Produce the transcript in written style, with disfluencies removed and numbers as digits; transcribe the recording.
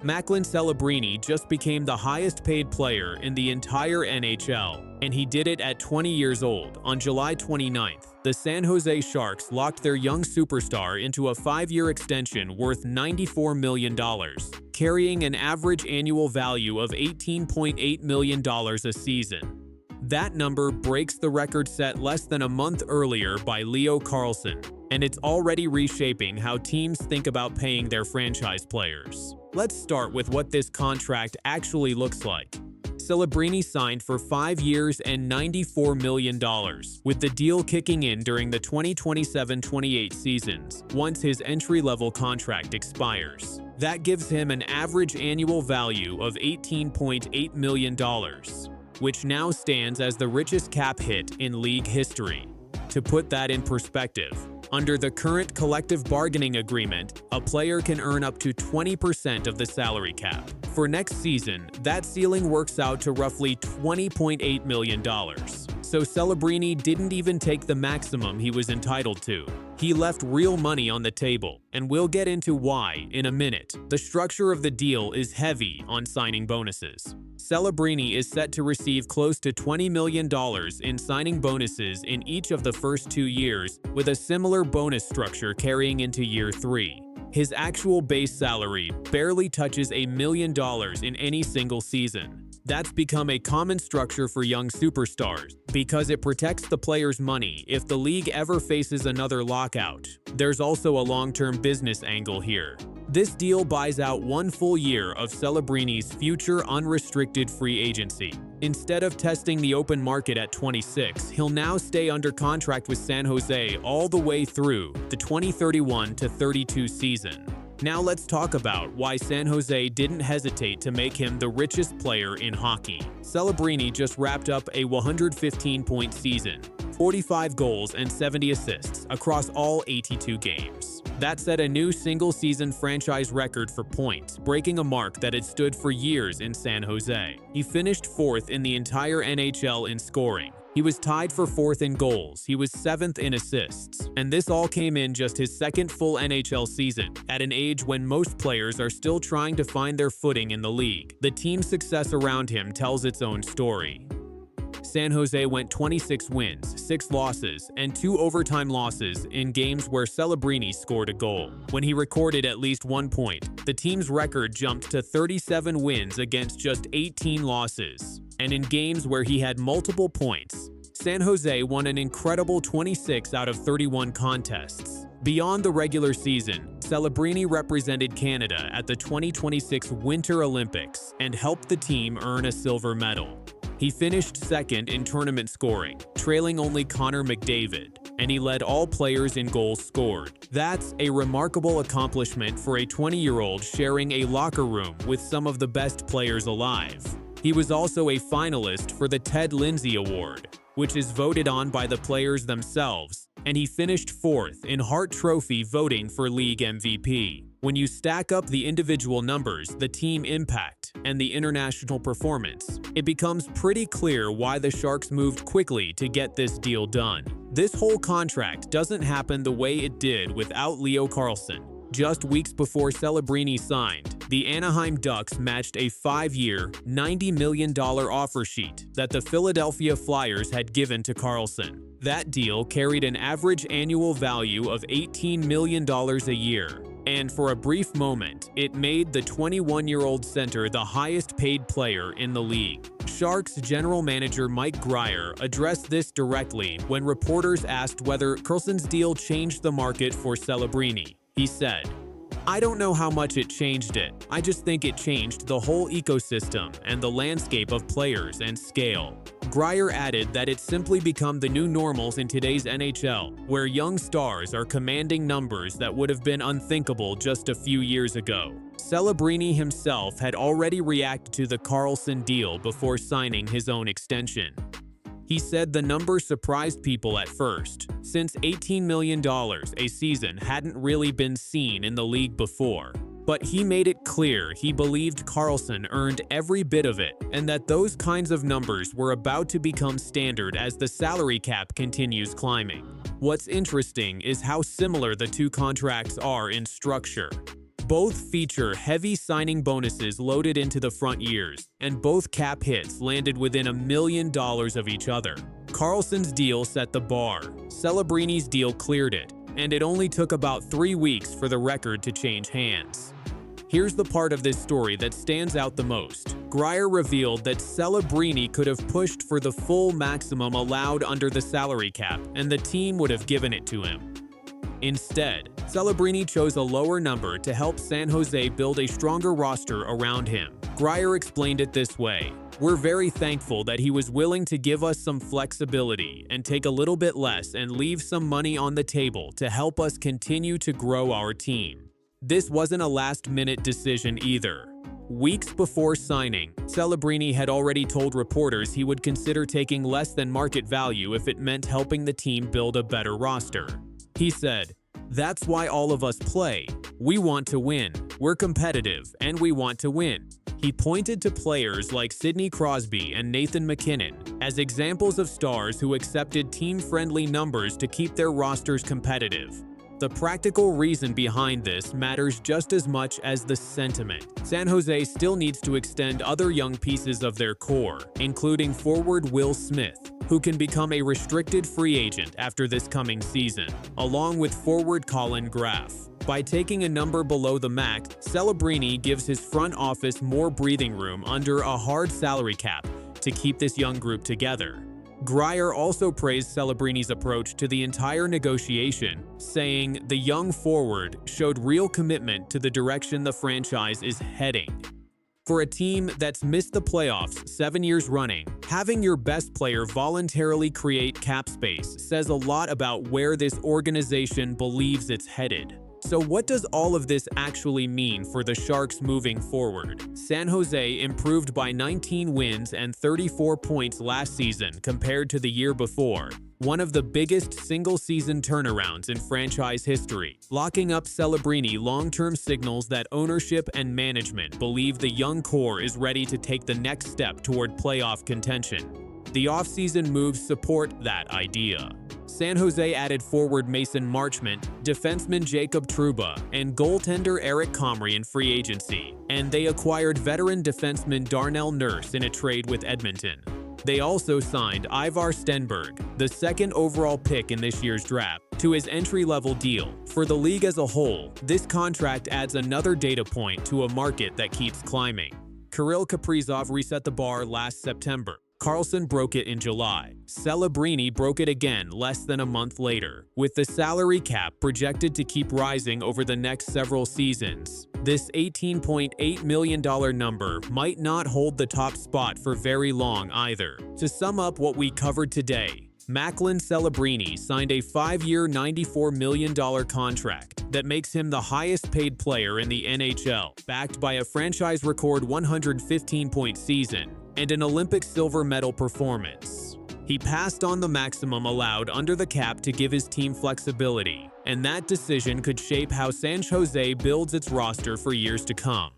Macklin Celebrini just became the highest paid player in the entire NHL, and he did it at 20 years old. On July 29th, the San Jose Sharks locked their young superstar into a 5-year extension worth $94 million, carrying an average annual value of $18.8 million a season. That number breaks the record set less than a month earlier by Leo Carlson, and it's already reshaping how teams think about paying their franchise players. Let's start with what this contract actually looks like. Celebrini signed for 5 years and $94 million, with the deal kicking in during the 2027-28 seasons, once his entry-level contract expires. That gives him an average annual value of $18.8 million, which now stands as the richest cap hit in league history. To put that in perspective, under the current collective bargaining agreement, a player can earn up to 20% of the salary cap. For next season, that ceiling works out to roughly $20.8 million. So Celebrini didn't even take the maximum he was entitled to. He left real money on the table, and we'll get into why in a minute. The structure of the deal is heavy on signing bonuses. Celebrini is set to receive close to $20 million in signing bonuses in each of the first 2 years, with a similar bonus structure carrying into year 3. His actual base salary barely touches $1 million in any single season. That's become a common structure for young superstars because it protects the player's money if the league ever faces another lockout. There's also a long-term business angle here. This deal buys out 1 full year of Celebrini's future unrestricted free agency. Instead of testing the open market at 26, he'll now stay under contract with San Jose all the way through the 2031-32 season. Now let's talk about why San Jose didn't hesitate to make him the richest player in hockey. Celebrini just wrapped up a 115-point season, 45 goals and 70 assists across all 82 games. That set a new single-season franchise record for points, breaking a mark that had stood for years in San Jose. He finished 4th in the entire NHL in scoring. He was tied for 4th in goals, he was 7th in assists, and this all came in just his 2nd full NHL season, at an age when most players are still trying to find their footing in the league. The team's success around him tells its own story. San Jose went 26 wins, 6 losses, and 2 overtime losses in games where Celebrini scored a goal. When he recorded at least 1 point, the team's record jumped to 37 wins against just 18 losses. And in games where he had multiple points, San Jose won an incredible 26 out of 31 contests. Beyond the regular season, Celebrini represented Canada at the 2026 Winter Olympics and helped the team earn a silver medal. He finished 2nd in tournament scoring, trailing only Connor McDavid, and he led all players in goals scored. That's a remarkable accomplishment for a 20-year-old sharing a locker room with some of the best players alive. He was also a finalist for the Ted Lindsay Award, which is voted on by the players themselves, and he finished 4th in Hart Trophy voting for league MVP. When you stack up the individual numbers, the team impact, and the international performance, it becomes pretty clear why the Sharks moved quickly to get this deal done. This whole contract doesn't happen the way it did without Leo Carlson. Just weeks before Celebrini signed, the Anaheim Ducks matched a 5-year, $90 million offer sheet that the Philadelphia Flyers had given to Carlson. That deal carried an average annual value of $18 million a year, and for a brief moment, it made the 21-year-old center the highest-paid player in the league. Sharks general manager Mike Grier addressed this directly when reporters asked whether Carlson's deal changed the market for Celebrini. He said, "I don't know how much it changed it. I just think it changed the whole ecosystem and the landscape of players and scale." Grier added that it's simply become the new normals in today's NHL, where young stars are commanding numbers that would have been unthinkable just a few years ago. Celebrini himself had already reacted to the Carlson deal before signing his own extension. He said the number surprised people at first, since $18 million a season hadn't really been seen in the league before. But he made it clear he believed Carlson earned every bit of it, and that those kinds of numbers were about to become standard as the salary cap continues climbing. What's interesting is how similar the two contracts are in structure. Both feature heavy signing bonuses loaded into the front years, and both cap hits landed within $1 million of each other. Carlson's deal set the bar, Celebrini's deal cleared it, and it only took about 3 weeks for the record to change hands. Here's the part of this story that stands out the most. Grier revealed that Celebrini could have pushed for the full maximum allowed under the salary cap, and the team would have given it to him. Instead, Celebrini chose a lower number to help San Jose build a stronger roster around him. Grier explained it this way: "We're very thankful that he was willing to give us some flexibility and take a little bit less and leave some money on the table to help us continue to grow our team." This wasn't a last-minute decision either. Weeks before signing, Celebrini had already told reporters he would consider taking less than market value if it meant helping the team build a better roster. He said, "That's why all of us play. We want to win. We're competitive, and we want to win." He pointed to players like Sidney Crosby and Nathan MacKinnon as examples of stars who accepted team-friendly numbers to keep their rosters competitive. The practical reason behind this matters just as much as the sentiment. San Jose still needs to extend other young pieces of their core, including forward Will Smith, who can become a restricted free agent after this coming season, along with forward Colin Graf. By taking a number below the max, Celebrini gives his front office more breathing room under a hard salary cap to keep this young group together. Grier also praised Celebrini's approach to the entire negotiation, saying the young forward showed real commitment to the direction the franchise is heading. For a team that's missed the playoffs 7 years running, having your best player voluntarily create cap space says a lot about where this organization believes it's headed. So what does all of this actually mean for the Sharks moving forward? San Jose improved by 19 wins and 34 points last season compared to the year before, one of the biggest single-season turnarounds in franchise history. Locking up Celebrini long-term signals that ownership and management believe the young core is ready to take the next step toward playoff contention. The offseason moves support that idea. San Jose added forward Mason Marchment, defenseman Jacob Trouba, and goaltender Eric Comrie in free agency, and they acquired veteran defenseman Darnell Nurse in a trade with Edmonton. They also signed Ivar Stenberg, the second overall pick in this year's draft, to his entry-level deal. For the league as a whole, this contract adds another data point to a market that keeps climbing. Kirill Kaprizov reset the bar last September. Carlson broke it in July. Celebrini broke it again less than a month later, with the salary cap projected to keep rising over the next several seasons. This $18.8 million number might not hold the top spot for very long either. To sum up what we covered today, Macklin Celebrini signed a 5-year $94 million contract that makes him the highest-paid player in the NHL, backed by a franchise record 115-point season and an Olympic silver medal performance. He passed on the maximum allowed under the cap to give his team flexibility, and that decision could shape how San Jose builds its roster for years to come.